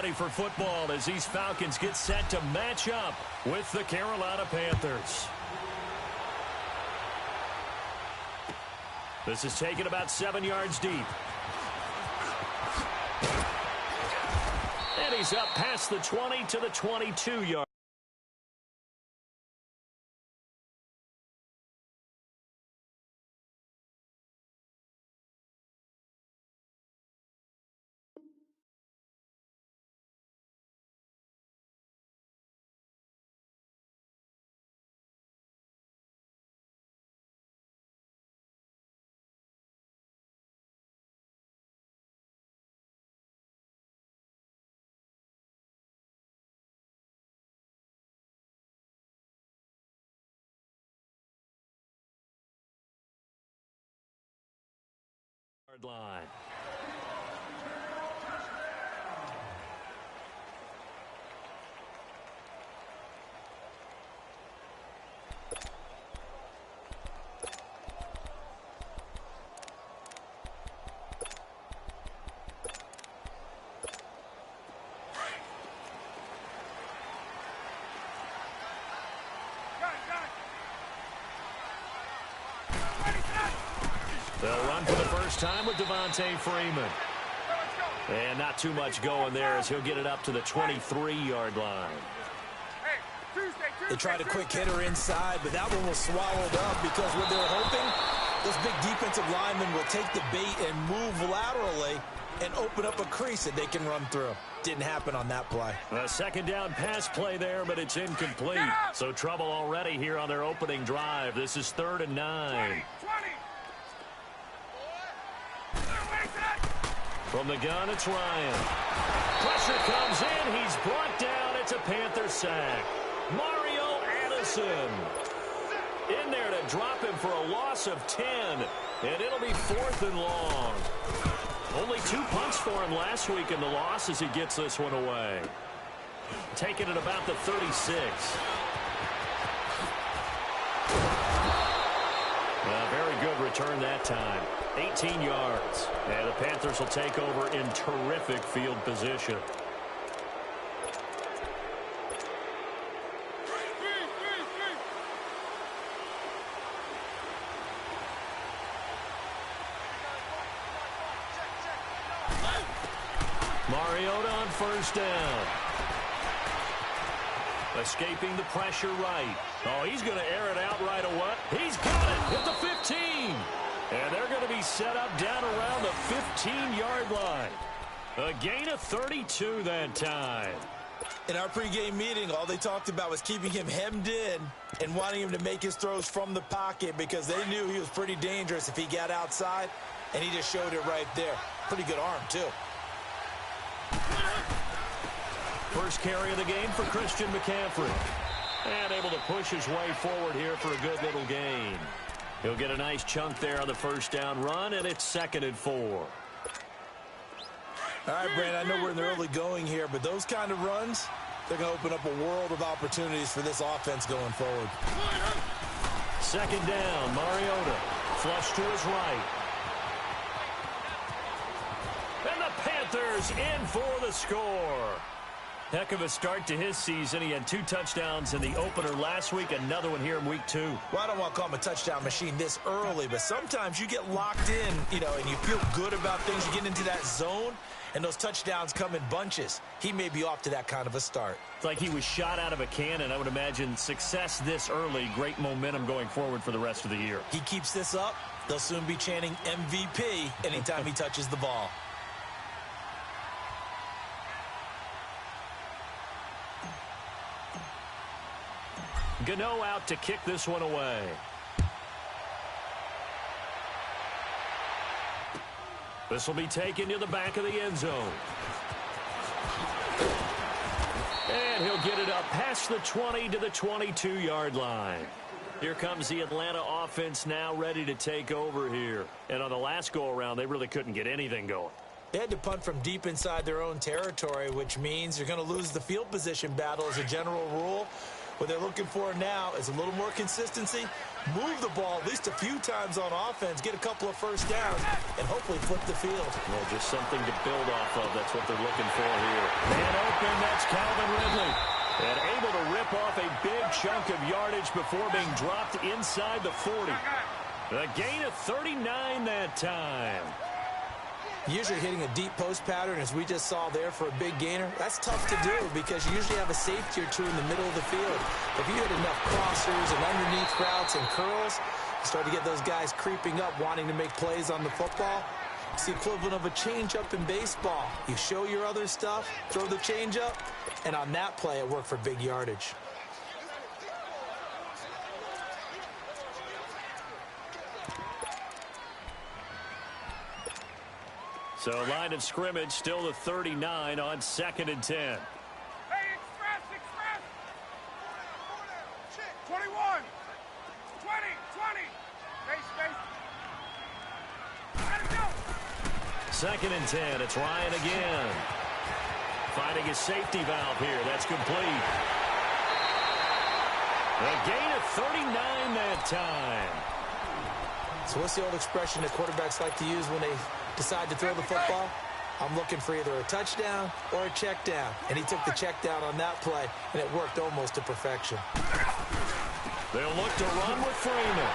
ready for football as these Falcons get set to match up with the Carolina Panthers. This is taken about 7 yards deep. And he's up past the 20 to the 22-yard. Line. They'll run for the first time with Devontae Freeman. And not too much going there as he'll get it up to the 23-yard line. They tried a quick hitter inside, but that one was swallowed up because what they're hoping, those big defensive linemen will take the bait and move laterally and open up a crease that they can run through. Didn't happen on that play. A second down pass play there, but it's incomplete. So trouble already here on their opening drive. This is 3rd and 9. From the gun, it's Ryan. Pressure comes in. He's brought down. It's a Panther sack. Mario Addison in there to drop him for a loss of 10. And it'll be 4th and long. Only 2 punts for him last week in the loss as he gets this one away. Taking it about the 36. Very good return that time. 18 yards. And the Panthers will take over in terrific field position. Mariota on first down. Escaping the pressure right. Oh, he's going to air it out right away. He's got it at the 15. And they're going to be set up down around the 15-yard line. A gain of 32 that time. In our pregame meeting, all they talked about was keeping him hemmed in and wanting him to make his throws from the pocket because they knew he was pretty dangerous if he got outside, and he just showed it right there. Pretty good arm, too. First carry of the game for Christian McCaffrey. And able to push his way forward here for a good little gain. He'll get a nice chunk there on the first down run, and it's 2nd and 4. All right, Brandon, I know we're in the early going here, but those kind of runs, they're going to open up a world of opportunities for this offense going forward. 2nd down, Mariota. Flush to his right. And the Panthers in for the score. Heck of a start to his season. He had 2 touchdowns in the opener last week, another one here in week 2. Well, I don't want to call him a touchdown machine this early, but sometimes you get locked in, and you feel good about things. You get into that zone, and those touchdowns come in bunches. He may be off to that kind of a start. It's like he was shot out of a cannon. I would imagine success this early, great momentum going forward for the rest of the year. He keeps this up, they'll soon be chanting MVP anytime he touches the ball. Gano out to kick this one away. This will be taken to the back of the end zone. And he'll get it up past the 20 to the 22-yard line. Here comes the Atlanta offense now ready to take over here. And on the last go-around, they really couldn't get anything going. They had to punt from deep inside their own territory, which means you're going to lose the field position battle as a general rule. What they're looking for now is a little more consistency, move the ball at least a few times on offense, get a couple of first downs, and hopefully flip the field. Well, just something to build off of. That's what they're looking for here. Man open, that's Calvin Ridley. And able to rip off a big chunk of yardage before being dropped inside the 40. A gain of 39 that time. Usually hitting a deep post pattern, as we just saw there for a big gainer, that's tough to do because you usually have a safety or two in the middle of the field. If you hit enough crossers and underneath routes and curls, you start to get those guys creeping up, wanting to make plays on the football. It's the equivalent of a changeup in baseball. You show your other stuff, throw the changeup, and on that play, it worked for big yardage. So line of scrimmage still the 39 on 2nd and 10. Hey, express! 21, 20. Space. Let it go. 2nd and 10. It's Ryan again. Finding his safety valve here. That's complete. A gain of 39 that time. So what's the old expression that quarterbacks like to use when they decide to throw the football? I'm looking for either a touchdown or a check down. And he took the check down on that play, and it worked almost to perfection. They'll look to run with Freeman.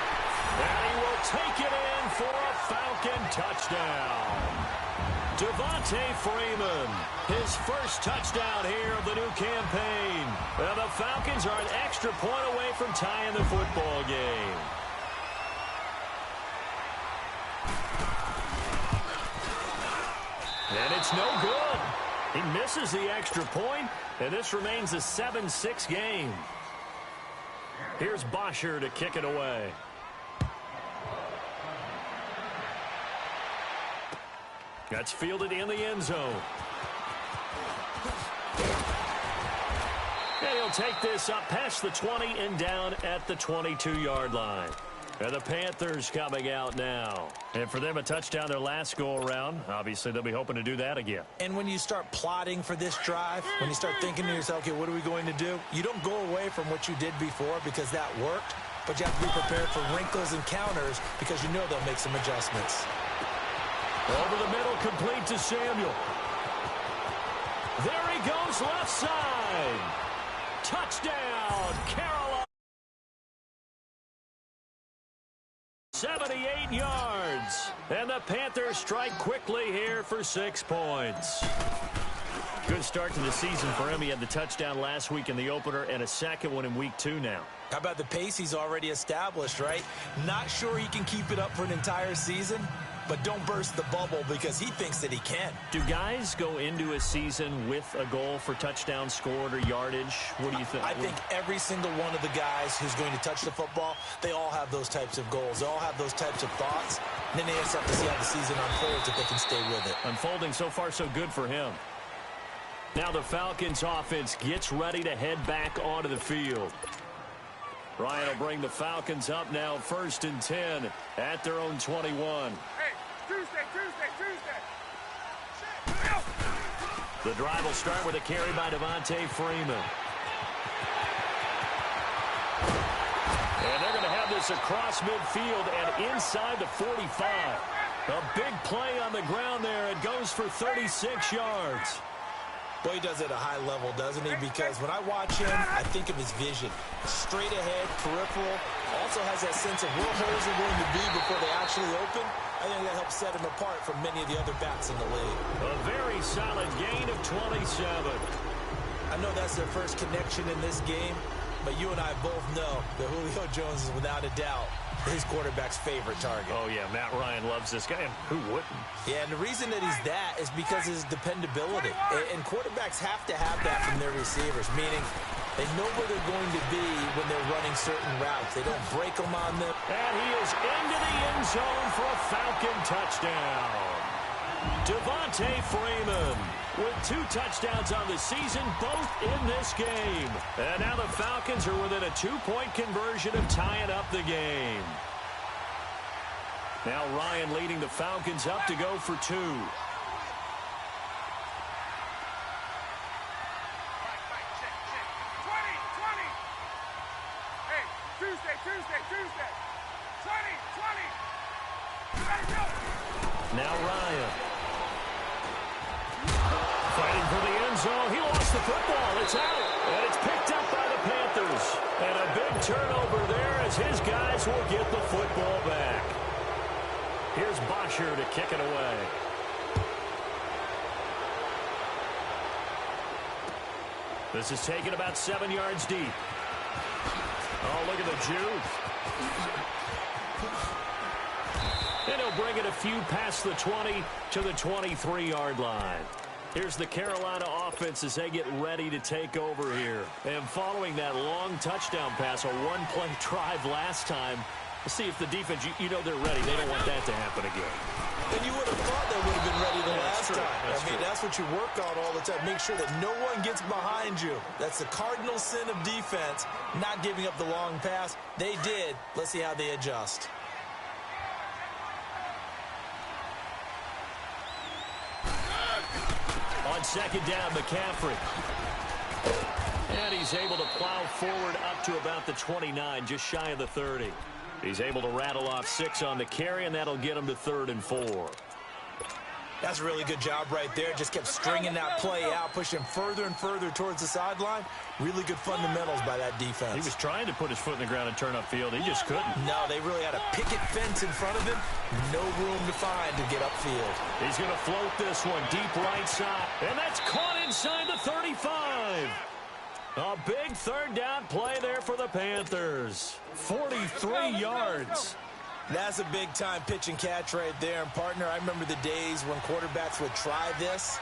And he will take it in for a Falcon touchdown. Devontae Freeman, his first touchdown here of the new campaign. Well, the Falcons are an extra point away from tying the football game. And it's no good. He misses the extra point, and this remains a 7-6 game. Here's Bosher to kick it away. That's fielded in the end zone. And he'll take this up past the 20 and down at the 22-yard line. And the Panthers coming out now. And for them, a touchdown their last go-around. Obviously, they'll be hoping to do that again. And when you start plotting for this drive, when you start thinking to yourself, okay, what are we going to do? You don't go away from what you did before because that worked, but you have to be prepared for wrinkles and counters because you know they'll make some adjustments. Over the middle, complete to Samuel. There he goes, left side. Touchdown, Carolina. 78 yards. And the Panthers strike quickly here for 6 points. Good start to the season for him. He had the touchdown last week in the opener and a second one in week 2 now. How about the pace he's already established, right? Not sure he can keep it up for an entire season, but don't burst the bubble because he thinks that he can. Do guys go into a season with a goal for touchdown scored or yardage? What do you think? I think every single one of the guys who's going to touch the football, they all have those types of goals. They all have those types of thoughts. And then they just have to see how the season unfolds if they can stay with it. Unfolding so far so good for him. Now the Falcons offense gets ready to head back onto the field. Ryan will bring the Falcons up now 1st and 10 at their own 21. Hey, Tuesday. The drive will start with a carry by Devontae Freeman. And they're going to have this across midfield and inside the 45. A big play on the ground there. It goes for 36 yards. Boy, he does it at a high level, doesn't he? Because when I watch him, I think of his vision. Straight ahead, peripheral. Also has that sense of where holes are going to be before they actually open. I think that helps set him apart from many of the other backs in the league. A very solid gain of 27. I know that's their first connection in this game, but you and I both know that Julio Jones is without a doubt his quarterback's favorite target. Oh, yeah, Matt Ryan loves this guy. Who wouldn't? Yeah, and the reason that he's that is because of his dependability. And quarterbacks have to have that from their receivers, meaning they know where they're going to be when they're running certain routes. They don't break them on them. And he is into the end zone for a Falcon touchdown. Devontae Freeman with 2 touchdowns on the season, both in this game. And now the Falcons are within a 2-point conversion of tying up the game. Now Ryan leading the Falcons up to go for 2. Tuesday. 20, 20. Ready, go. Now Ryan. Fighting for the end zone. He lost the football. It's out. And it's picked up by the Panthers. And a big turnover there as his guys will get the football back. Here's Bosher to kick it away. This is taken about 7 yards deep. Oh, look at the juke. And he'll bring it a few past the 20 to the 23-yard line. Here's the Carolina offense as they get ready to take over here. And following that long touchdown pass, a one-play drive last time, let's see if the defense, you know they're ready. They don't want that to happen again. And you would have thought they would have been ready the last time. That's what you work on all the time. Make sure that no one gets behind you. That's the cardinal sin of defense, not giving up the long pass. They did. Let's see how they adjust. On second down, McCaffrey. And he's able to plow forward up to about the 29, just shy of the 30. He's able to rattle off 6 on the carry, and that'll get him to 3rd and 4. That's a really good job right there. Just kept stringing that play out, pushing further and further towards the sideline. Really good fundamentals by that defense. He was trying to put his foot in the ground and turn upfield. He just couldn't. No, they really had a picket fence in front of him. No room to find to get upfield. He's going to float this one deep right side. And that's caught inside the 35. A big 3rd down play there for the Panthers. 43 yards. That's a big-time pitch and catch right there. And, partner, I remember the days when quarterbacks would try this.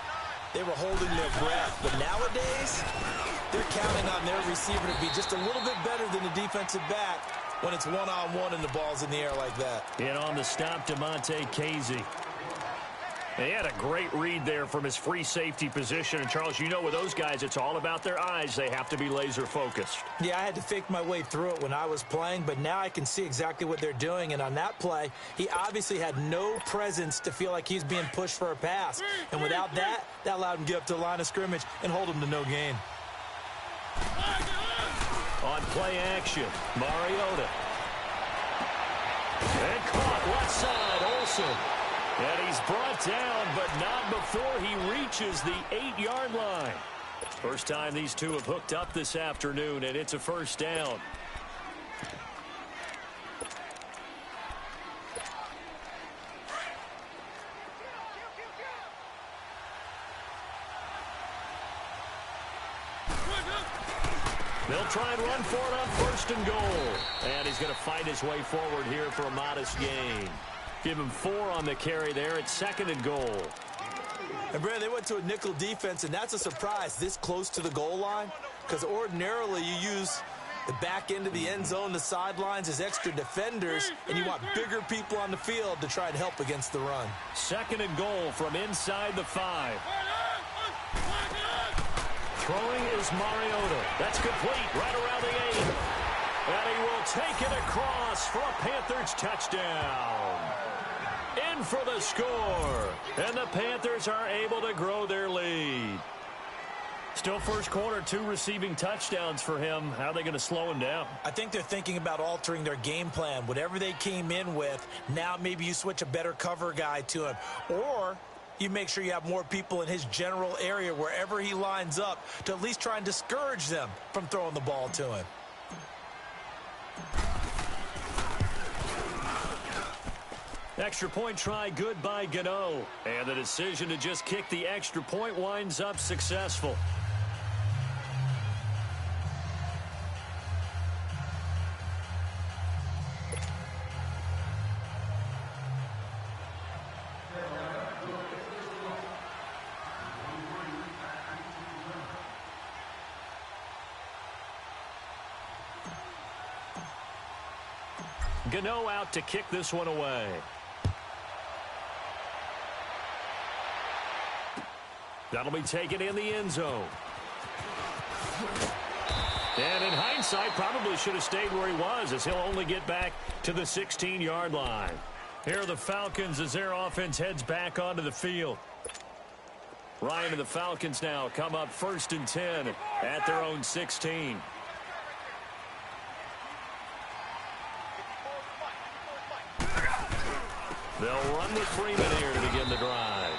They were holding their breath. But nowadays, they're counting on their receiver to be just a little bit better than the defensive back when it's one-on-one and the ball's in the air like that. And on the stop, Demonte Casey. And he had a great read there from his free safety position. And, Charles, you know with those guys, it's all about their eyes. They have to be laser-focused. Yeah, I had to fake my way through it when I was playing, but now I can see exactly what they're doing. And on that play, he obviously had no presence to feel like he's being pushed for a pass. And without that, that allowed him to get up to the line of scrimmage and hold him to no gain. On play action, Mariota. And caught left side, Olsen. And he's brought down, but not before he reaches the 8-yard line. First time these two have hooked up this afternoon, and it's a 1st down. They'll try and run for it on 1st and goal. And he's going to fight his way forward here for a modest gain. Give him 4 on the carry there. It's 2nd and goal. And, Brad, they went to a nickel defense, and that's a surprise this close to the goal line, because ordinarily you use the back end of the end zone, the sidelines as extra defenders, and you want bigger people on the field to try and help against the run. 2nd and goal from inside the 5. Throwing is Mariota. That's complete right around the 8. And he will take it across for a Panthers touchdown. In for the score. And the Panthers are able to grow their lead. Still first quarter, 2 receiving touchdowns for him. How are they going to slow him down? I think they're thinking about altering their game plan. Whatever they came in with, now maybe you switch a better cover guy to him. Or you make sure you have more people in his general area wherever he lines up to at least try and discourage them from throwing the ball to him. Extra point try good by Gano. And the decision to just kick the extra point winds up successful. Gano out to kick this one away. That'll be taken in the end zone. And in hindsight, probably should have stayed where he was, as he'll only get back to the 16-yard line. Here are the Falcons as their offense heads back onto the field. Ryan and the Falcons now come up 1st and 10 at their own 16. They'll run with Freeman here to begin the drive.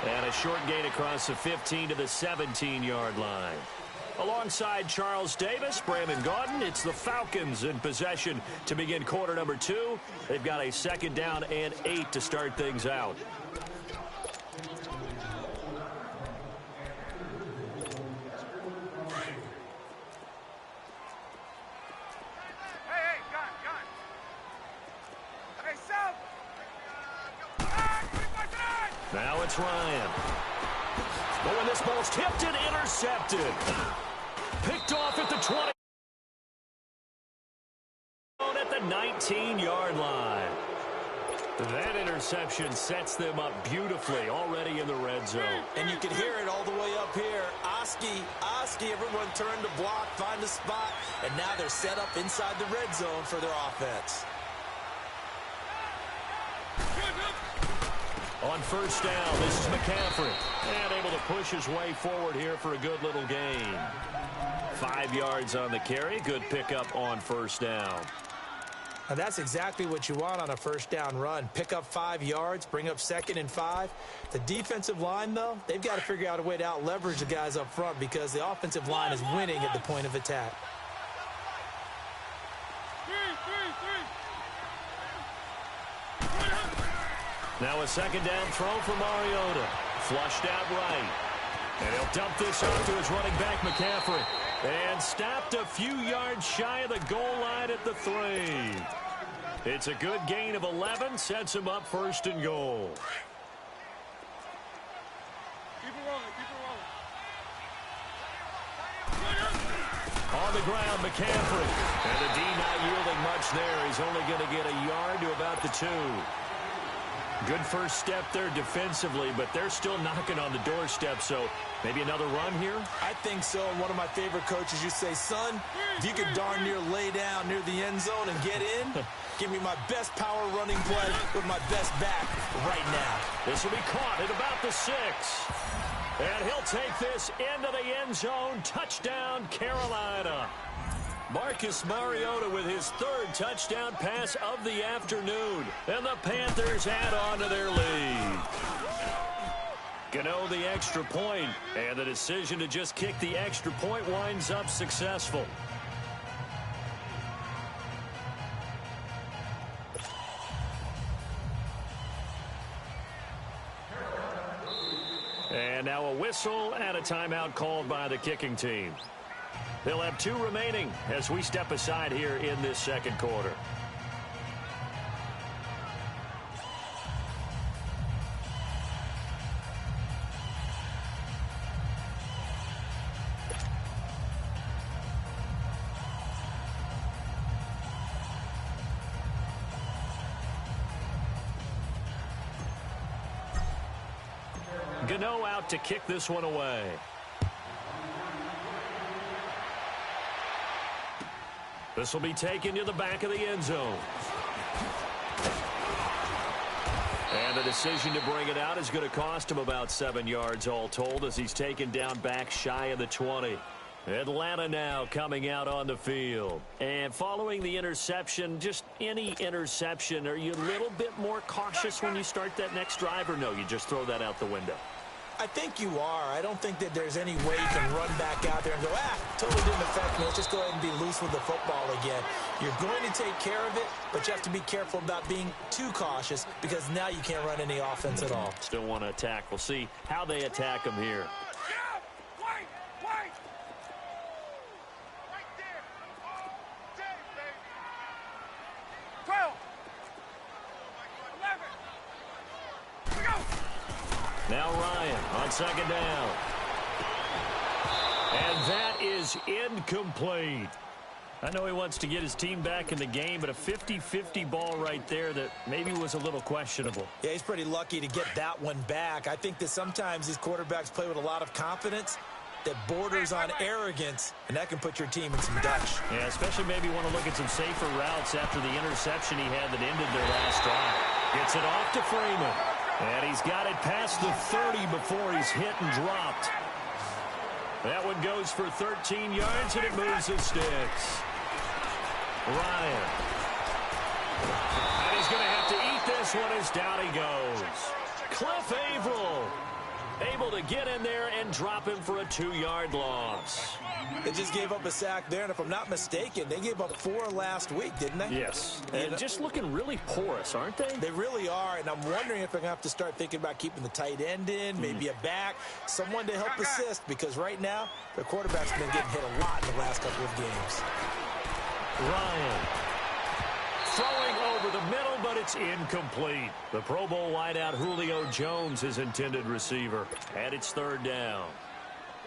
And a short gain across the 15 to the 17-yard line. Alongside Charles Davis, Brandon Gaudin, it's the Falcons in possession to begin quarter number 2. They've got a second down and 8 to start things out. Now it's Ryan. But when this ball's tipped and intercepted. Picked off at the 20. At the 19-yard line. That interception sets them up beautifully already in the red zone. And you can hear it all the way up here. Oski, everyone turned to block, find a spot, and now they're set up inside the red zone for their offense. On first down, this is McCaffrey. And able to push his way forward here for a good little gain. 5 yards on the carry. Good pickup on first down. And that's exactly what you want on a first down run. Pick up 5 yards, bring up 2nd and 5. The defensive line, though, they've got to figure out a way to out-leverage the guys up front because the offensive line is winning at the point of attack. Now a second down throw for Mariota. Flushed out right. And he'll dump this off to his running back, McCaffrey. And stopped a few yards shy of the goal line at the 3. It's a good gain of 11. Sets him up first and goal. Keep it rolling, keep it rolling. On the ground, McCaffrey. And the D not yielding much there. He's only going to get a yard to about the 2. Good first step there defensively, but they're still knocking on the doorstep, so maybe another run here? I think so. And one of my favorite coaches, you say, son, if you could darn near lay down near the end zone and get in, give me my best power running play with my best back right now. This will be caught at about the 6. And he'll take this into the end zone. Touchdown, Carolina. Marcus Mariota with his 3rd touchdown pass of the afternoon. And the Panthers add on to their lead. Gano the extra point, and the decision to just kick the extra point winds up successful. And now a whistle and a timeout called by the kicking team. They'll have 2 remaining as we step aside here in this second quarter. Gano out to kick this one away. This will be taken to the back of the end zone. And the decision to bring it out is going to cost him about 7 yards all told as he's taken down back shy of the 20. Atlanta now coming out on the field. And following the interception, just any interception, are you a little bit more cautious when you start that next drive, or no, you just throw that out the window? I think you are. I don't think that there's any way you can run back out there and go, totally didn't affect me. Let's just go ahead and be loose with the football again. You're going to take care of it, but you have to be careful about being too cautious because now you can't run any offense at all. Still want to attack. We'll see how they attack him here. Now Ryan on second down. And that is incomplete. I know he wants to get his team back in the game, but a 50-50 ball right there that maybe was a little questionable. Yeah, he's pretty lucky to get that one back. I think that sometimes these quarterbacks play with a lot of confidence that borders on arrogance, and that can put your team in some dutch. Yeah, especially maybe want to look at some safer routes after the interception he had that ended their last drive. Gets it off to Freeman. And he's got it past the 30 before he's hit and dropped. That one goes for 13 yards, and it moves the sticks. Ryan. And he's going to have to eat this this one is down he goes. Cliff Averill able to get in there and drop him for a 2-yard loss. They just gave up a sack there, and if I'm not mistaken, they gave up 4 last week, didn't they? Yes, and just looking really porous, aren't they? They really are, and I'm wondering if they're going to have to start thinking about keeping the tight end in, maybe a back, someone to help assist, because right now, their quarterback's been getting hit a lot in the last couple of games. Ryan throwing over the middle, but it's incomplete. The Pro Bowl wideout Julio Jones, his intended receiver, and it's 3rd down.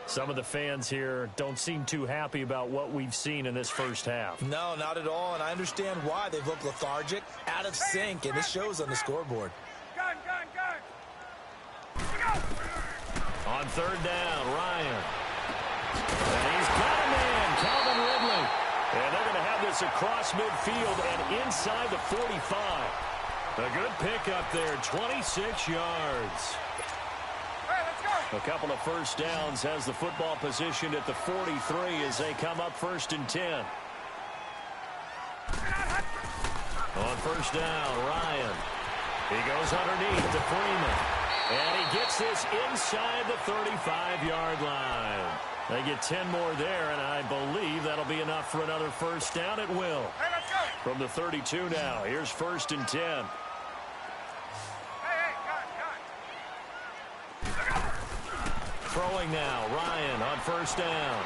Some of the fans here don't seem too happy about what we've seen in this first half. No, not at all, and I understand why. They've looked lethargic, out of sync, and this shows on the scoreboard. Gun. On 3rd down, Ryan. And he's got a man, Calvin Ridley. And they're going to have this across midfield and inside the 45. A good pickup there, 26 yards. A couple of first downs, has the football positioned at the 43 as they come up 1st and 10. On 1st down, Ryan. He goes underneath to Freeman. And he gets this inside the 35-yard line. They get 10 more there, and I believe that'll be enough for another first down. It will. From the 32 now, here's 1st and 10. Throwing now, Ryan on 1st down.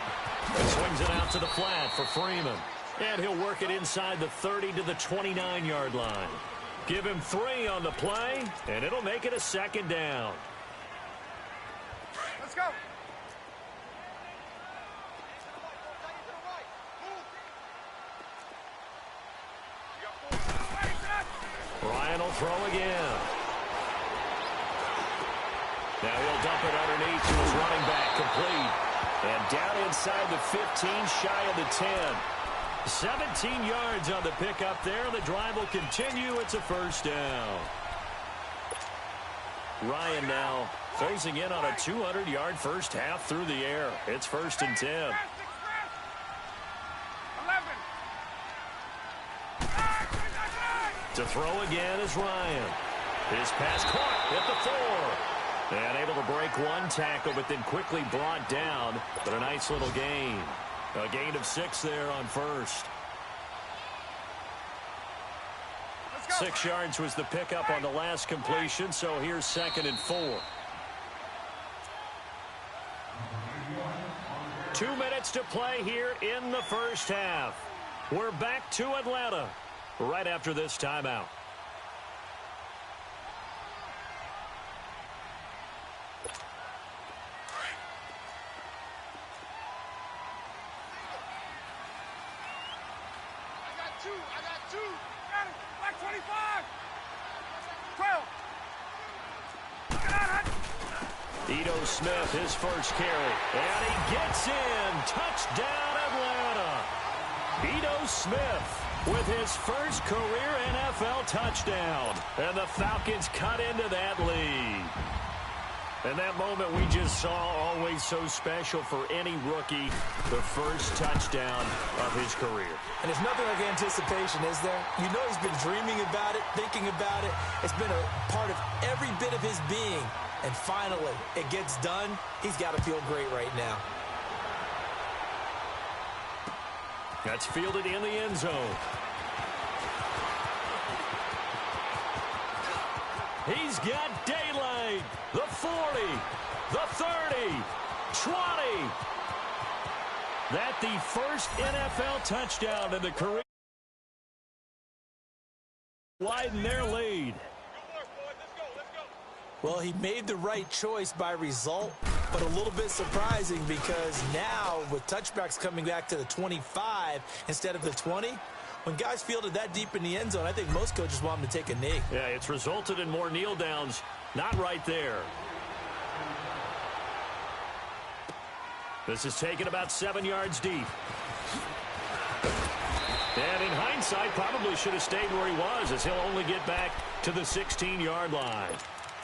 He swings it out to the flat for Freeman. And he'll work it inside the 30 to the 29-yard line. Give him 3 on the play, and it'll make it a 2nd down. Let's go. Ryan will throw again. Now he'll dump it underneath to his running back, complete. And down inside the 15, shy of the 10. 17 yards on the pickup there. The drive will continue. It's a 1st down. Ryan now closing in on a 200-yard first half through the air. It's 1st and 10. 11. To throw again is Ryan. His pass caught at the 4. And able to break one tackle, but then quickly brought down. But a nice little gain. A gain of 6 there on 1st. 6 yards was the pickup on the last completion, so here's 2nd and 4. 2 minutes to play here in the first half. We're back to Atlanta right after this timeout. I got two. Got it. Black 25. 12. Ito Smith, his first carry. And he gets in. Touchdown, Atlanta. Ito Smith with his first career NFL touchdown. And the Falcons cut into that lead. And that moment we just saw, always so special for any rookie, the first touchdown of his career. And there's nothing like anticipation, is there? You know he's been dreaming about it, thinking about it. It's been a part of every bit of his being. And finally, it gets done. He's got to feel great right now. That's fielded in the end zone. He's got daylight. The 40, the 30, 20. That the first NFL touchdown in the career. Widen their lead. Well, he made the right choice by result, but a little bit surprising because now with touchbacks coming back to the 25 instead of the 20, when guys fielded that deep in the end zone, I think most coaches want him to take a knee. Yeah, it's resulted in more kneel downs. Not right there. This is taken about 7 yards deep. And in hindsight, probably should have stayed where he was, as he'll only get back to the 16-yard line.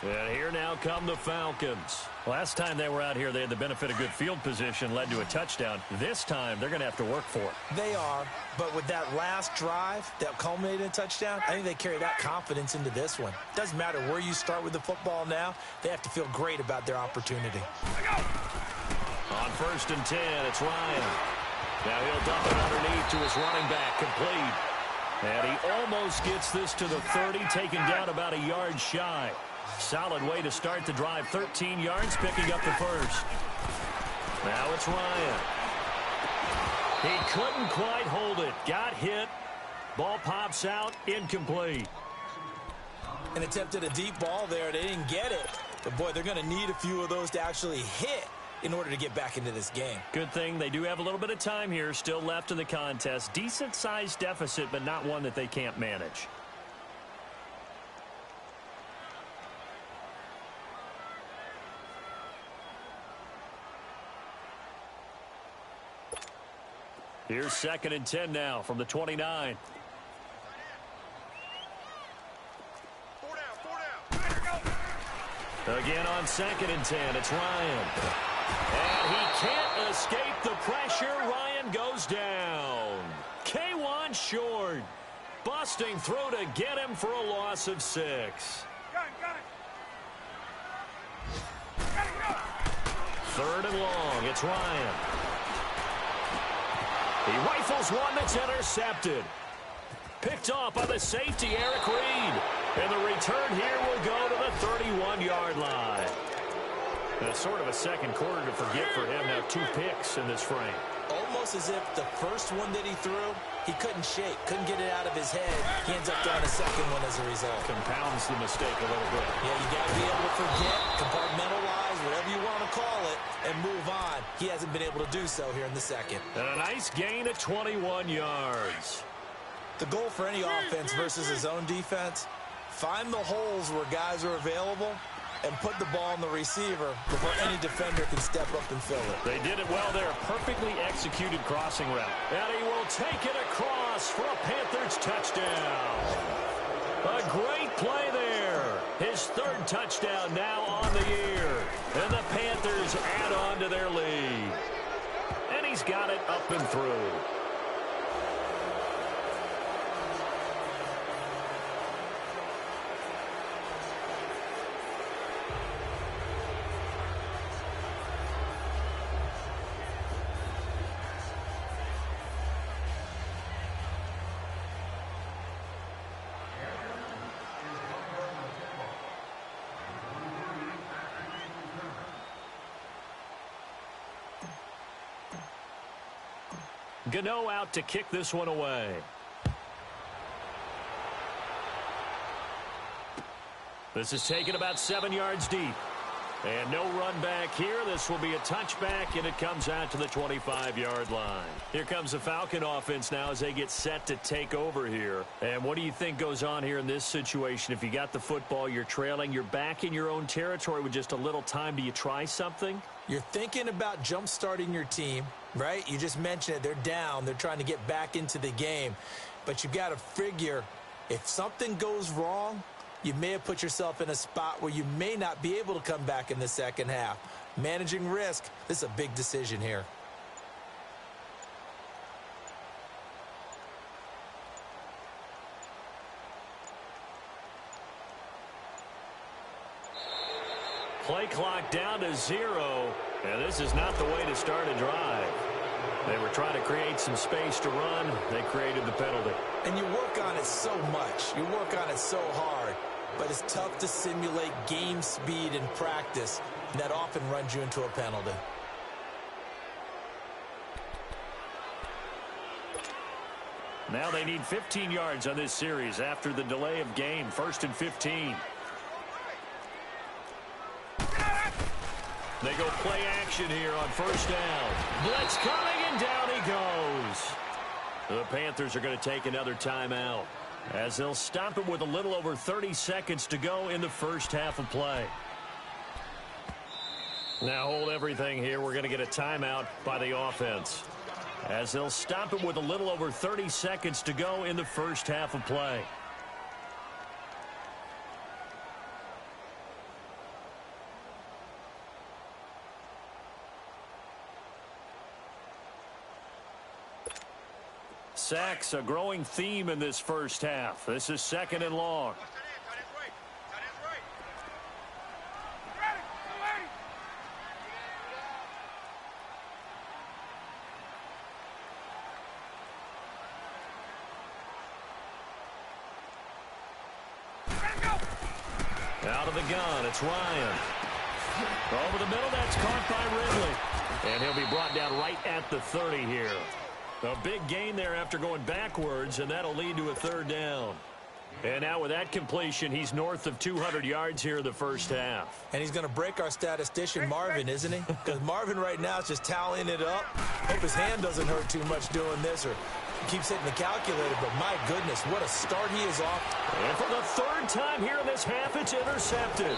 And here now come the Falcons. Last time they were out here, they had the benefit of good field position, led to a touchdown. This time, they're going to have to work for it. They are, but with that last drive that culminated in a touchdown, I think they carry that confidence into this one. Doesn't matter where you start with the football now, they have to feel great about their opportunity. On 1st and 10, it's Ryan. Now he'll dump it underneath to his running back, complete. And he almost gets this to the 30, taken down about a yard shy. Solid way to start the drive. 13 yards, picking up the first. Now it's Ryan. He couldn't quite hold it. Got hit. Ball pops out, incomplete. And attempted a deep ball there. They didn't get it. But, boy, they're going to need a few of those to actually hit in order to get back into this game. Good thing they do have a little bit of time here still left in the contest. Decent-sized deficit, but not one that they can't manage. Here's 2nd and 10 now from the 29. Again on 2nd and 10, it's Ryan. And he can't escape the pressure. Ryan goes down. K1 short. Busting through to get him for a loss of 6. Got it. 3rd and long, it's Ryan. He rifles one that's intercepted. Picked off by the safety, Eric Reed. And the return here will go to the 31-yard line. That's sort of a second quarter to forget for him. Now 2 picks in this frame. Almost as if the first one that he threw, he couldn't shake, couldn't get it out of his head. He ends up throwing a second one as a result. Compounds the mistake a little bit. Yeah, you got to be able to forget, compartmentalize, whatever you want to call it, and move on. He hasn't been able to do so here in the second. And a nice gain of 21 yards. The goal for any offense versus his own defense, find the holes where guys are available and put the ball on the receiver before any defender can step up and fill it. They did it well there. Perfectly executed crossing route. And he will take it across for a Panthers touchdown. A great play there. His 3rd touchdown now on the year. And the Panthers add on to their lead. And he's got it up and through. Gano out to kick this one away. This is taken about 7 yards deep. And no run back here. This will be a touchback, and it comes out to the 25-yard line. Here comes the Falcon offense now as they get set to take over here. And what do you think goes on here in this situation? If you got the football, you're trailing, you're back in your own territory with just a little time. Do you try something? You're thinking about jump-starting your team, right? You just mentioned it. They're down. They're trying to get back into the game. But you've got to figure if something goes wrong, you may have put yourself in a spot where you may not be able to come back in the second half. Managing risk, this is a big decision here. Play clock down to 0, and this is not the way to start a drive. They were trying to create some space to run. They created the penalty. And you work on it so much. You work on it so hard. But it's tough to simulate game speed in practice. And that often runs you into a penalty. Now they need 15 yards on this series after the delay of game. 1st and 15. They go play action here on 1st down. Blitz coming, and down he goes. The Panthers are going to take another timeout as they'll stop it with a little over 30 seconds to go in the first half of play. Now hold everything here. We're going to get a timeout by the offense as they'll stop it with a little over 30 seconds to go in the first half of play. Sacks, a growing theme in this first half. This is 2nd and long. Out of the gun, it's Ryan. Over the middle, that's caught by Ridley. And he'll be brought down right at the 30 here. A big gain there after going backwards, and that'll lead to a 3rd down. And now with that completion, he's north of 200 yards here in the first half. And he's going to break our statistician, Marvin, isn't he? Because Marvin right now is just tallying it up. Hope his hand doesn't hurt too much doing this, or keeps hitting the calculator, but my goodness, what a start he is off. And for the 3rd time here in this half, it's intercepted.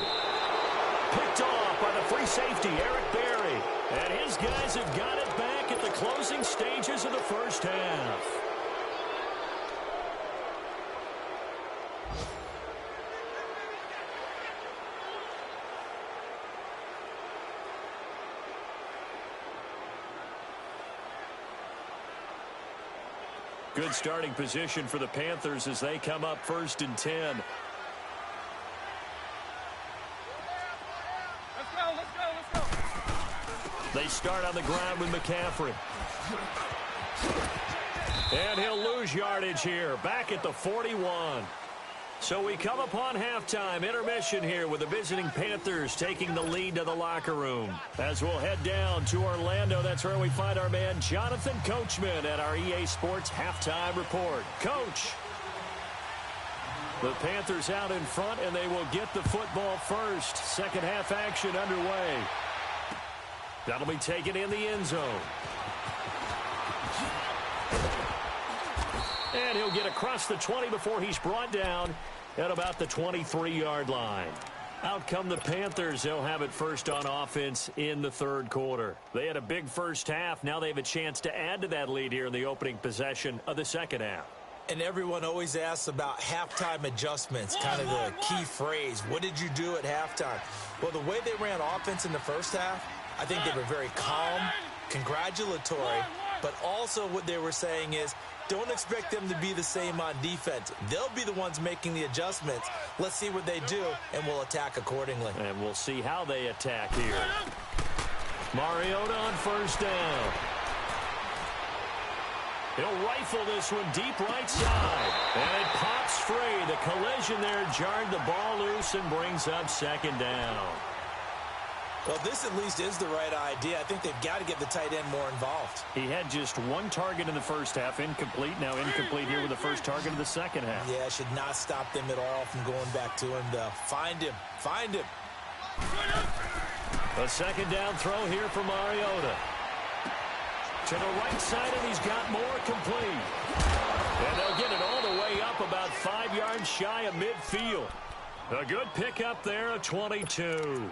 Picked off by the free safety, Eric Berry. And his guys have got it back at the closing stages of the first half. Good starting position for the Panthers as they come up 1st and 10. Let's go. They start on the ground with McCaffrey. And he'll lose yardage here, back at the 41. So we come upon halftime, intermission here with the visiting Panthers taking the lead to the locker room. As we'll head down to Orlando, that's where we find our man Jonathan Coachman at our EA Sports Halftime Report. Coach. The Panthers out in front, and they will get the football first. Second half action underway. That'll be taken in the end zone. And he'll get across the 20 before he's brought down at about the 23-yard line. Out come the Panthers. They'll have it first on offense in the 3rd quarter. They had a big first half. Now they have a chance to add to that lead here in the opening possession of the 2nd half. And everyone always asks about halftime adjustments, kind of the key phrase. What did you do at halftime? Well, the way they ran offense in the first half, I think they were very calm, congratulatory, but also what they were saying is, don't expect them to be the same on defense. They'll be the ones making the adjustments. Let's see what they do, and we'll attack accordingly. And we'll see how they attack here. Mariota on 1st down. He'll rifle this one deep right side. And it pops free. The collision there jarred the ball loose and brings up 2nd down. Well, this at least is the right idea. I think they've got to get the tight end more involved. He had just 1 target in the first half, incomplete. Now incomplete here with the first target of the second half. Yeah, should not stop them at all from going back to him, though. Find him. A 2nd down throw here for Mariota. To the right side, and he's got more complete. And they'll get it all the way up about 5 yards shy of midfield. A good pickup there, a 22.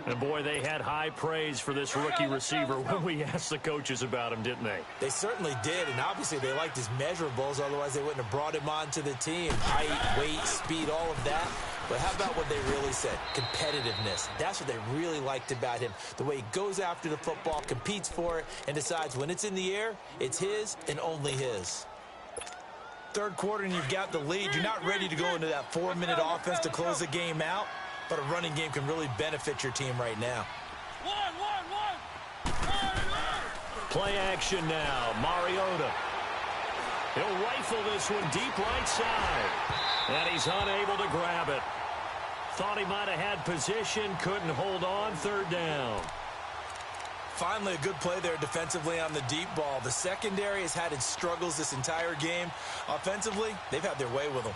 And, boy, they had high praise for this rookie receiver when we asked the coaches about him, didn't they? They certainly did, and obviously they liked his measurables. Otherwise, they wouldn't have brought him onto the team. Height, weight, speed, all of that. But how about what they really said? Competitiveness. That's what they really liked about him. The way he goes after the football, competes for it, and decides when it's in the air, it's his and only his. 3rd quarter, and you've got the lead. You're not ready to go into that 4-minute offense to close the game out. But a running game can really benefit your team right now. Play action now. Mariota. He'll rifle this one deep right side. And he's unable to grab it. Thought he might have had position. Couldn't hold on. 3rd down. Finally, a good play there defensively on the deep ball. The secondary has had its struggles this entire game. Offensively, they've had their way with them.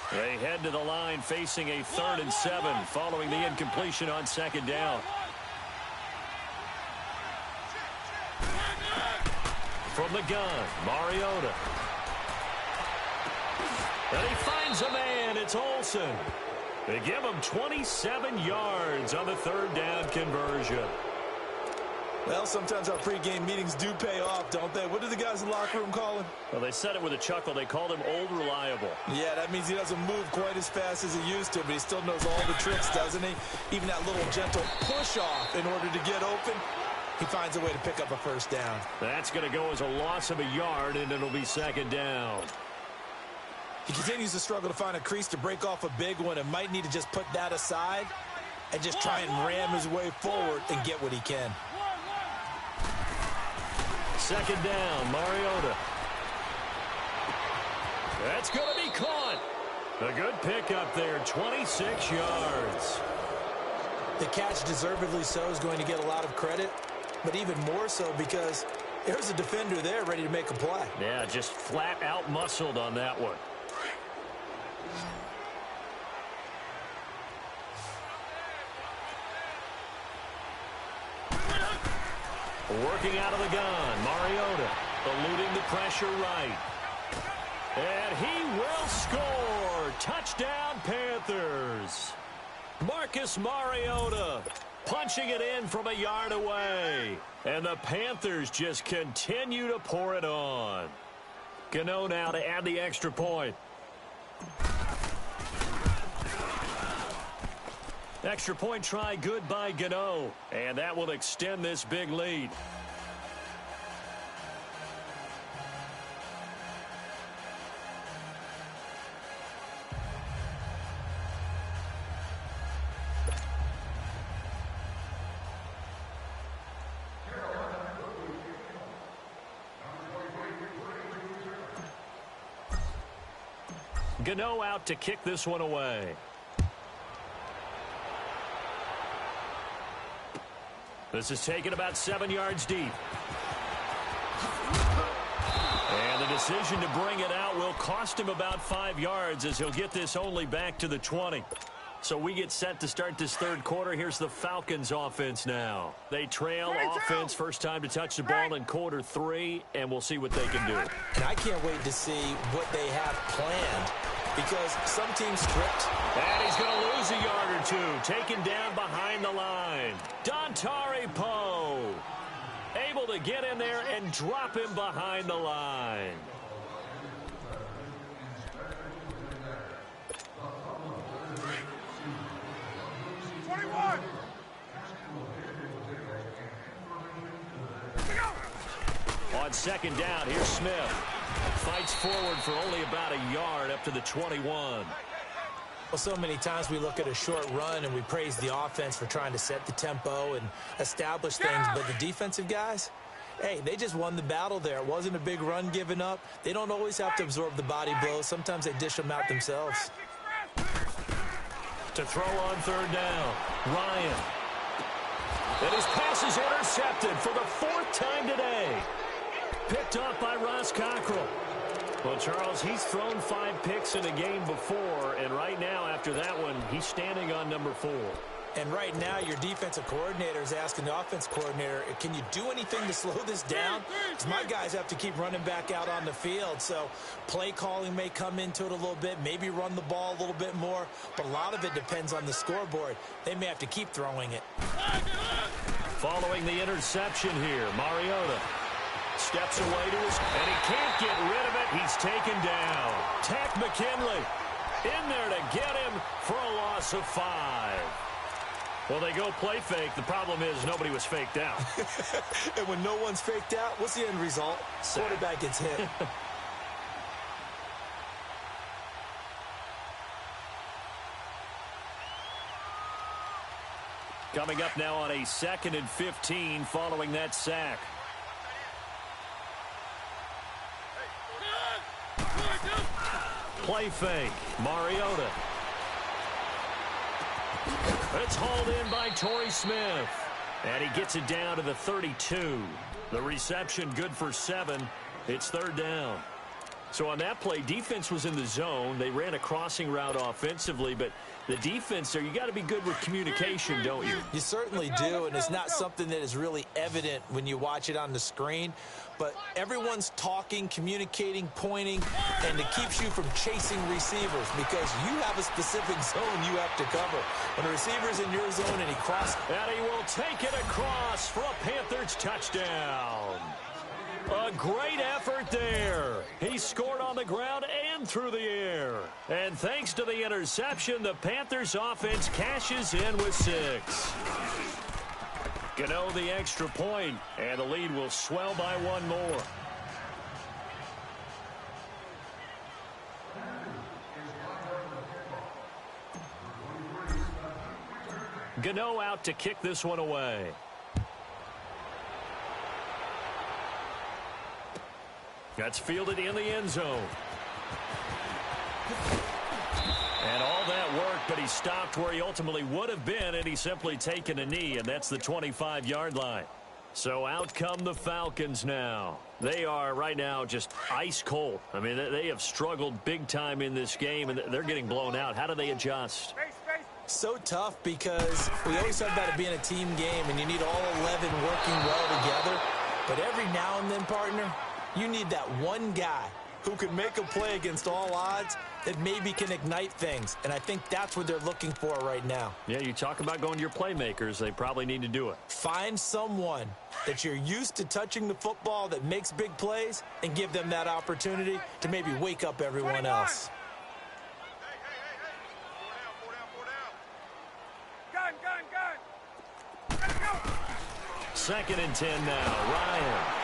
They head to the line facing a 3rd and 7 following the incompletion on 2nd down. From the gun, Mariota. And he finds a man. It's Olsen. They give him 27 yards on the 3rd down conversion. Well, sometimes our pregame meetings do pay off, don't they? What do the guys in the locker room call him? Well, they said it with a chuckle. They called him Old Reliable. Yeah, that means he doesn't move quite as fast as he used to, but he still knows all the tricks, doesn't he? Even that little gentle push-off in order to get open, he finds a way to pick up a first down. That's going to go as a loss of a yard, and it'll be second down. He continues to struggle to find a crease to break off a big one and might need to just put that aside and just try and ram his way forward and get what he can. Second down, Mariota. That's going to be caught. A good pickup there, 26 yards. The catch, deservedly so, is going to get a lot of credit, but even more so because there's a defender there ready to make a play. Yeah, just flat out muscled on that one. Working out of the gun, Mariota eluding the pressure right. And he will score. Touchdown, Panthers. Marcus Mariota punching it in from a yard away. And the Panthers just continue to pour it on. Gano now to add the extra point. Extra point try good by Gano. And that will extend this big lead. Gano out to kick this one away. This is taken about 7 yards deep. And the decision to bring it out will cost him about 5 yards as he'll get this only back to the 20. So we get set to start this third quarter. Here's the Falcons offense now. They trail offense, first time to touch the ball in quarter 3, and we'll see what they can do. And I can't wait to see what they have planned because some teams script. And he's going to lose a yard or two, taken down behind the line. Dontari Poe able to get in there and drop him behind the line. On second down, here's Smith. Fights forward for only about a yard up to the 21. Well, so many times we look at a short run and we praise the offense for trying to set the tempo and establish things, but the defensive guys, hey, they just won the battle there. It wasn't a big run given up. They don't always have to absorb the body blows. Sometimes they dish them out themselves. To throw on third down, Ryan. And his pass is intercepted for the 4th time today. Picked up by Ross Cockrell. Well, Charles, he's thrown 5 picks in a game before, and right now, after that one, he's standing on number 4. And right now, your defensive coordinator is asking the offense coordinator, can you do anything to slow this down? Because my guys have to keep running back out on the field. So play calling may come into it a little bit, maybe run the ball a little bit more, but a lot of it depends on the scoreboard. They may have to keep throwing it. Following the interception here, Mariota steps away to his, and he can't get rid of it. He's taken down. Tack McKinley in there to get him for a loss of 5. Well, they go play fake. The problem is nobody was faked out. And when no one's faked out, what's the end result? Quarterback gets hit. Coming up now on a 2nd and 15 following that sack. Play fake. Mariota. It's hauled in by Torrey Smith. And he gets it down to the 32. The reception good for 7. It's third down. So on that play, defense was in the zone. They ran a crossing route offensively, but the defense there, you got to be good with communication, don't you? You certainly do, and it's not something that is really evident when you watch it on the screen. But everyone's talking, communicating, pointing, and it keeps you from chasing receivers because you have a specific zone you have to cover. When the receiver's in your zone and he crosses. And he will take it across for a Panthers touchdown. A great effort there. He scored on the ground and through the air. And thanks to the interception, the Panthers offense cashes in with 6. Gano the extra point, and the lead will swell by 1 more. Gano out to kick this one away. That's fielded in the end zone. And all that work, but he stopped where he ultimately would have been, and he's simply taken a knee, and that's the 25-yard line. So out come the Falcons now. They are right now just ice cold. I mean, they have struggled big time in this game, and they're getting blown out. How do they adjust? So tough because we always talk about it being a team game, and you need all 11 working well together. But every now and then, partner, you need that one guy who can make a play against all odds that maybe can ignite things. And I think that's what they're looking for right now. Yeah, you talk about going to your playmakers. They probably need to do it. Find someone that you're used to touching the football that makes big plays and give them that opportunity to maybe wake up everyone else. Gun. Let's go. 2nd and 10 now. Ryan.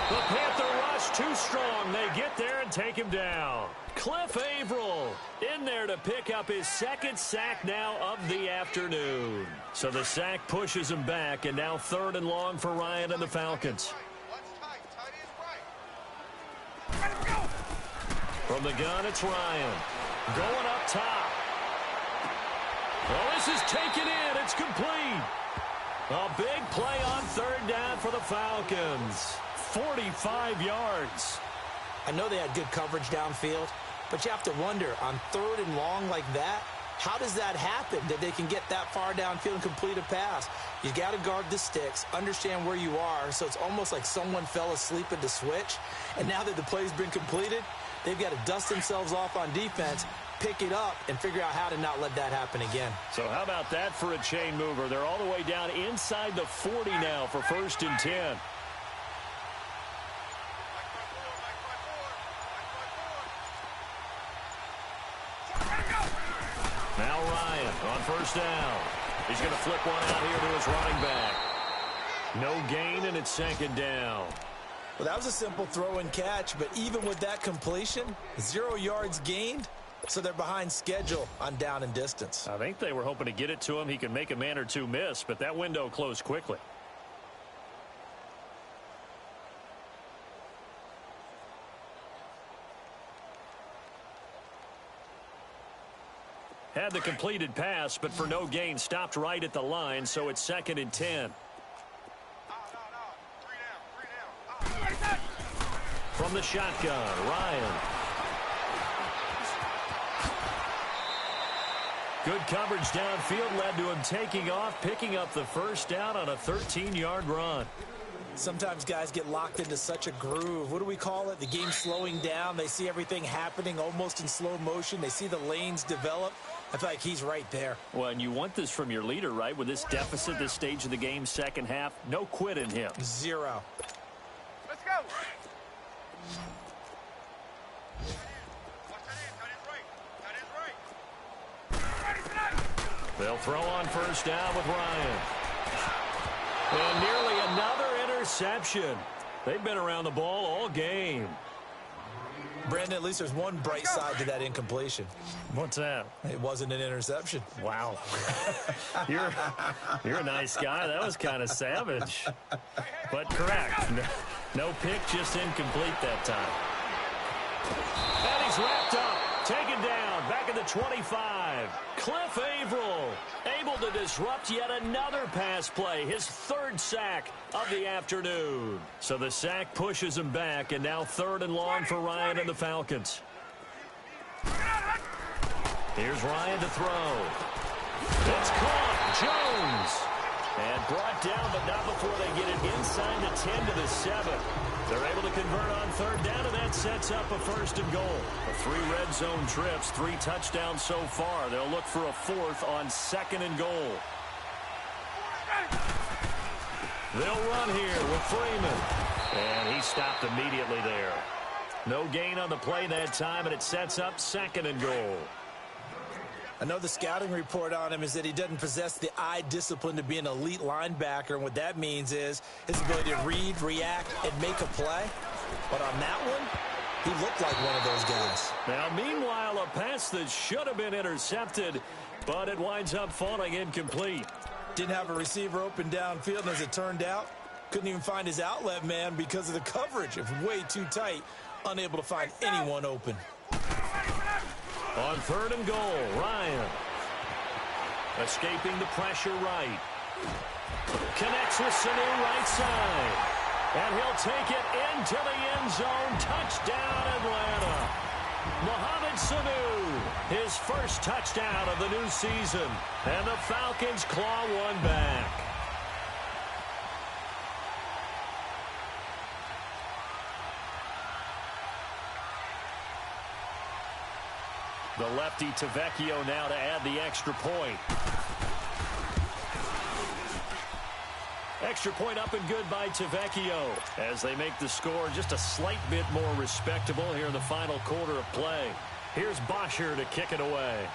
The Panther rush too strong. They get there and take him down. Cliff Averill in there to pick up his 2nd sack now of the afternoon. So the sack pushes him back, and now 3rd and long for Ryan and the Falcons. From the gun, it's Ryan. Going up top. Oh, this is taken in. It's complete. A big play on 3rd down for the Falcons. 45 yards. I know they had good coverage downfield, but you have to wonder, on 3rd and long like that, how does that happen that they can get that far downfield and complete a pass? You got to guard the sticks, understand where you are, so it's almost like someone fell asleep at the switch, and now that the play's been completed, they've got to dust themselves off on defense, pick it up, and figure out how to not let that happen again. So how about that for a chain mover? They're all the way down inside the 40 now for 1st and 10. Now Ryan on 1st down. He's going to flip one out here to his running back. No gain, and it's 2nd down. Well, that was a simple throw and catch, but even with that completion, 0 yards gained, so they're behind schedule on down and distance. I think they were hoping to get it to him. He could make a man or two miss, but that window closed quickly. Had the completed pass, but for no gain, stopped right at the line, so it's 2nd and 10. From the shotgun, Ryan. Good coverage downfield led to him taking off, picking up the 1st down on a 13-yard run. Sometimes guys get locked into such a groove. What do we call it? The game slowing down. They see everything happening almost in slow motion. They see the lanes develop. I feel like he's right there. Well, and you want this from your leader, right? With this deficit, this stage of the game, 2nd half, no quit in him. 0. Let's go. They'll throw on 1st down with Ryan. And nearly another interception. They've been around the ball all game. Brandon, at least there's one bright side to that incompletion. What's that? It wasn't an interception. Wow. You're a nice guy. That was kind of savage. But correct. No pick, just incomplete that time. And he's wrapped up. Taken down. Back at the 25. Cliff Averill able to disrupt yet another pass play, his third sack of the afternoon. So the sack pushes him back, and now 3rd and long for Ryan and the Falcons. Here's Ryan to throw. It's caught. Jones. And brought down, but not before they get it inside the 10 to the 7. They're able to convert on 3rd down, and that sets up a 1st and goal. 3 red zone trips, 3 touchdowns so far. They'll look for a 4th on 2nd and goal. They'll run here with Freeman. And he stopped immediately there. No gain on the play that time, and it sets up 2nd and goal. I know the scouting report on him is that he doesn't possess the eye discipline to be an elite linebacker, and what that means is his ability to read, react, and make a play. But on that one, he looked like one of those guys. Now, meanwhile, a pass that should have been intercepted, but it winds up falling incomplete. Didn't have a receiver open downfield, and as it turned out, couldn't even find his outlet man because of the coverage. It was way too tight, unable to find anyone open. On 3rd and goal, Ryan. Escaping the pressure right. Connects with Sanu right side. And he'll take it into the end zone. Touchdown, Atlanta. Mohamed Sanu, his first touchdown of the new season. And the Falcons claw one back. The lefty Tavecchio now to add the extra point. Extra point up and good by Tavecchio as they make the score just a slight bit more respectable here in the final quarter of play. Here's Bosher to kick it away.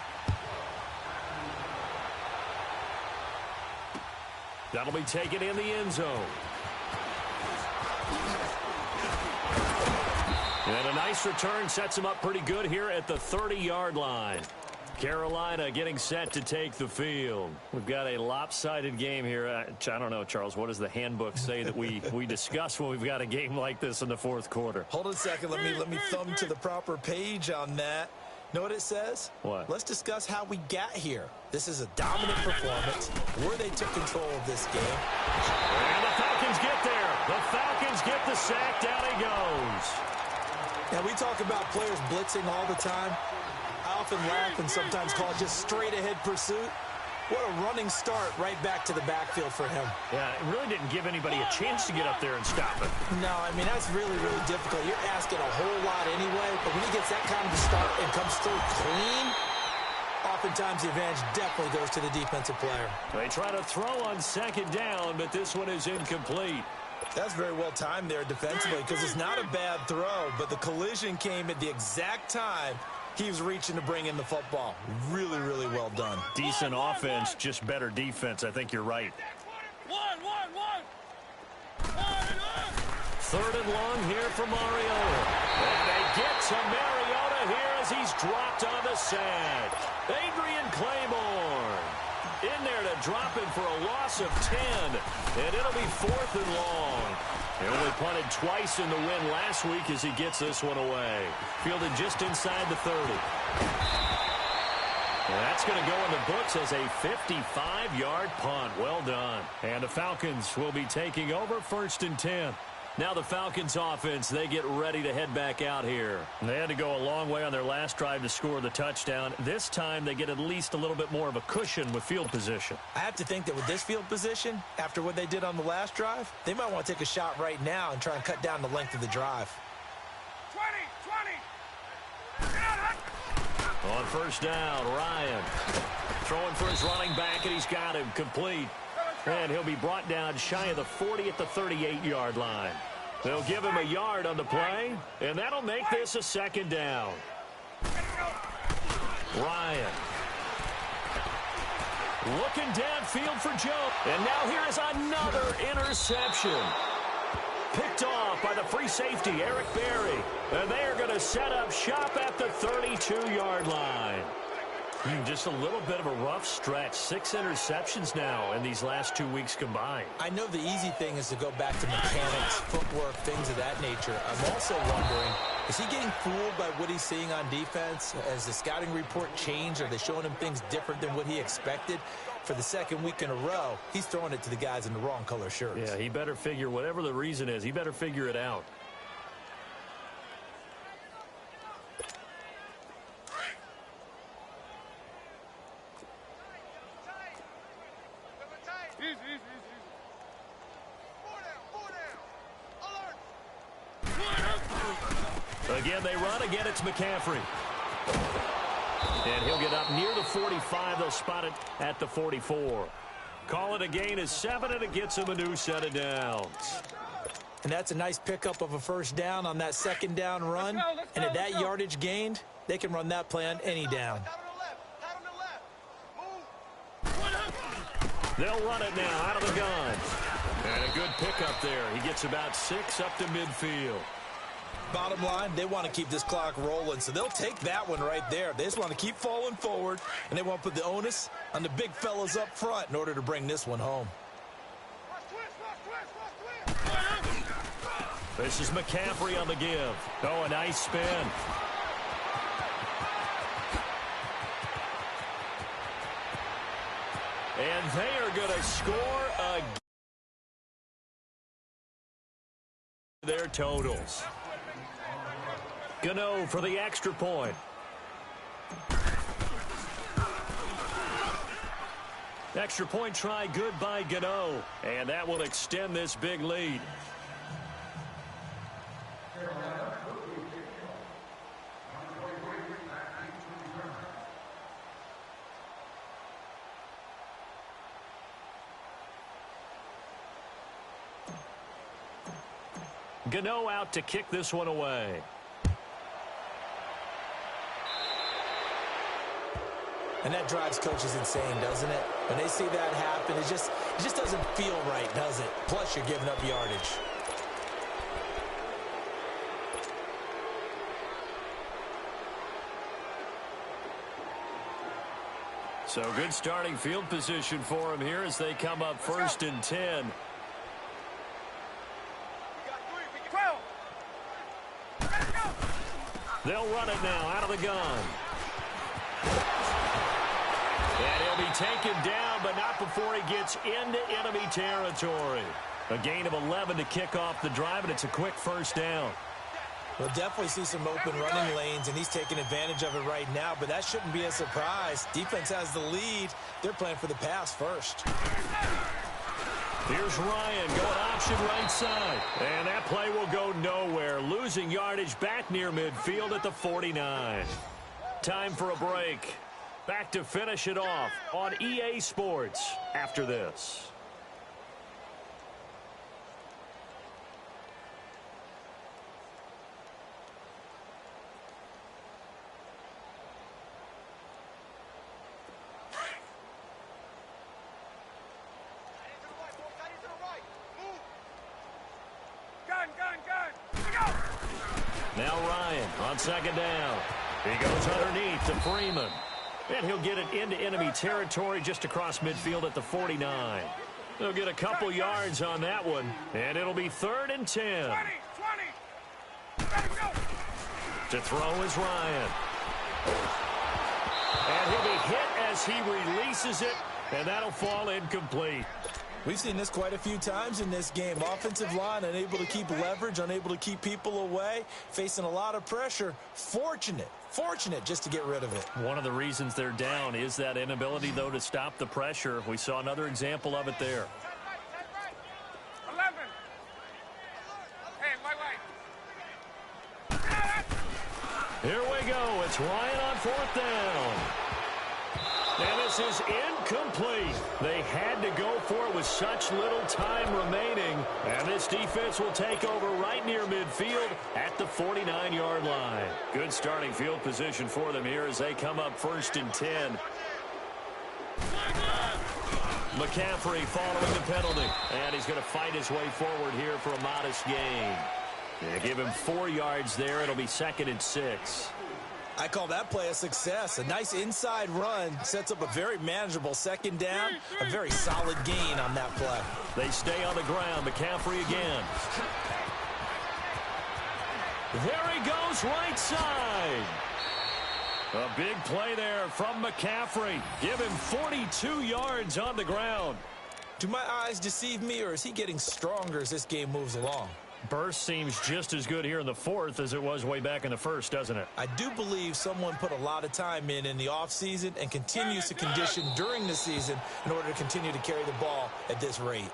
That'll be taken in the end zone. And a nice return sets him up pretty good here at the 30-yard line. Carolina getting set to take the field. We've got a lopsided game here. I don't know, Charles, what does the handbook say that we discuss when we've got a game like this in the 4th quarter? Hold on a second. Let me thumb to the proper page on that. Know what it says? What? Let's discuss how we got here. This is a dominant performance where they took control of this game. And the Falcons get there. The Falcons get the sack. Down he goes. Now, we talk about players blitzing all the time. I often laugh and sometimes call it just straight-ahead pursuit. What a running start right back to the backfield for him. Yeah, it really didn't give anybody a chance to get up there and stop it. No, I mean, that's really, really difficult. You're asking a whole lot anyway, but when he gets that kind of start and comes through clean, oftentimes the advantage definitely goes to the defensive player. They try to throw on 2nd down, but this one is incomplete. That's very well timed there defensively because it's not a bad throw, but the collision came at the exact time he was reaching to bring in the football. Really, really well done. Decent offense, just better defense. I think you're right. 3rd and long here for Mariota. And they get to Mariota here as he's dropped on the sack. Adrian Claiborne in there to drop him for a loss of 10. And it'll be 4th and long. He only punted twice in the win last week as he gets this one away. Fielded just inside the 30. And that's going to go in the books as a 55-yard punt. Well done. And the Falcons will be taking over 1st and 10. Now the Falcons offense, they get ready to head back out here. They had to go a long way on their last drive to score the touchdown. This time they get at least a little bit more of a cushion with field position. I have to think that with this field position, after what they did on the last drive, they might want to take a shot right now and try and cut down the length of the drive. 20. On 1st down, Ryan throwing for his running back, and he's got him complete. And he'll be brought down shy of the 40 at the 38-yard line. They'll give him a yard on the play, and that'll make this a 2nd down. Ryan looking downfield for Joe. And now here is another interception. Picked off by the free safety, Eric Berry. And they are going to set up shop at the 32-yard line. Just a little bit of a rough stretch. 6 interceptions now in these last 2 weeks combined. I know the easy thing is to go back to mechanics, footwork, things of that nature. I'm also wondering Is he getting fooled by what he's seeing on defense? Has the scouting report changed? Are they showing him things different than what he expected? For the second week in a row, he's throwing it to the guys in the wrong color shirts. Yeah, he better figure, whatever the reason is, he better figure it out. Again, they run. Again, it's McCaffrey. And he'll get up near the 45. They'll spot it at the 44. Call it a gain of 7, and it gets him a new set of downs. And that's a nice pickup of a first down on that second down run. And at that yardage gained, they can run that play on any down. They'll run it now out of the gun. And a good pickup there. He gets about 6 up to midfield. Bottom line, they want to keep this clock rolling, so they'll take that one right there. They just want to keep falling forward, and they want to put the onus on the big fellas up front in order to bring this one home. This is McCaffrey on the give. Oh, a nice spin. And they are going to score their totals. Gano for the extra point. Extra point try good by Gano. And that will extend this big lead. Gano out to kick this one away. And that drives coaches insane, doesn't it? When they see that happen, it just doesn't feel right, does it? Plus, you're giving up yardage. So good starting field position for him here as they come up 1st and 10. They'll run it now out of the gun. And he'll be taken down, but not before he gets into enemy territory. A gain of 11 to kick off the drive, and it's a quick first down. We'll definitely see some open running lanes, and he's taking advantage of it right now, but that shouldn't be a surprise. Defense has the lead. They're playing for the pass first. Here's Ryan going option right side. And that play will go nowhere. Losing yardage back near midfield at the 49. Time for a break. Back to finish it off on EA Sports after this. Now Ryan on second down. He goes underneath to Freeman. And he'll get it into enemy territory just across midfield at the 49. They'll get a couple yards on that one. And it'll be 3rd and 10. 20. To throw is Ryan. And he'll be hit as he releases it. And that'll fall incomplete. We've seen this quite a few times in this game. Offensive line unable to keep leverage, unable to keep people away, facing a lot of pressure. Fortunate just to get rid of it. One of the reasons they're down is that inability, though, to stop the pressure. We saw another example of it there. 11. Hey, my way. Here we go. It's Ryan on 4th down. And this is incomplete. They had to go for it with such little time remaining. And this defense will take over right near midfield at the 49-yard line. Good starting field position for them here as they come up 1st and 10. McCaffrey following the penalty. And he's going to fight his way forward here for a modest gain. They give him 4 yards there. It'll be 2nd and 6. I call that play a success. A nice inside run sets up a very manageable second down. A very solid gain on that play. They stay on the ground. McCaffrey again. There he goes, right side. A big play there from McCaffrey. Give him 42 yards on the ground. Do my eyes deceive me, or is he getting stronger as this game moves along? Burst seems just as good here in the fourth as it was way back in the first, doesn't it? I do believe someone put a lot of time in the offseason and continues to condition during the season in order to continue to carry the ball at this rate.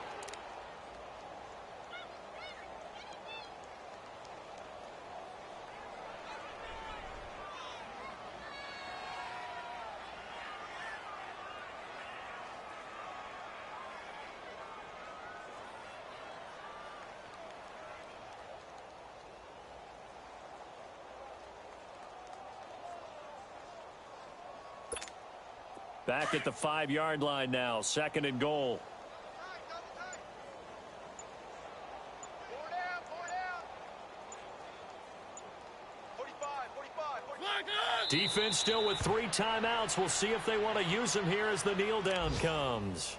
Back at the 5-yard line now, 2nd and goal. Defense still with 3 timeouts. We'll see if they want to use them here as the kneel down comes.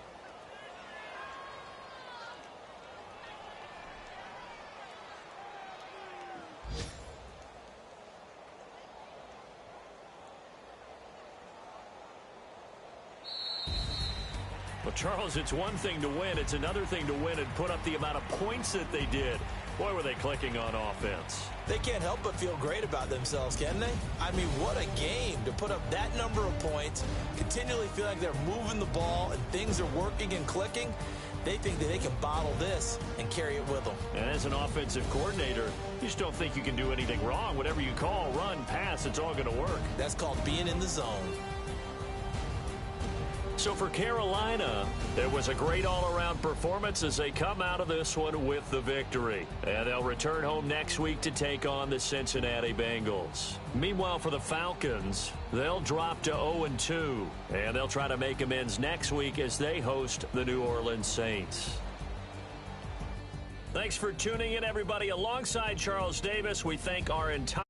Well, Charles, it's one thing to win. It's another thing to win and put up the amount of points that they did. Boy, were they clicking on offense. They can't help but feel great about themselves, can they? I mean, what a game to put up that number of points, continually feel like they're moving the ball and things are working and clicking. They think that they can bottle this and carry it with them. And as an offensive coordinator, you just don't think you can do anything wrong. Whatever you call, run, pass, it's all going to work. That's called being in the zone. So for Carolina, it was a great all-around performance as they come out of this one with the victory. And they'll return home next week to take on the Cincinnati Bengals. Meanwhile, for the Falcons, they'll drop to 0-2. And they'll try to make amends next week as they host the New Orleans Saints. Thanks for tuning in, everybody. Alongside Charles Davis, we thank our entire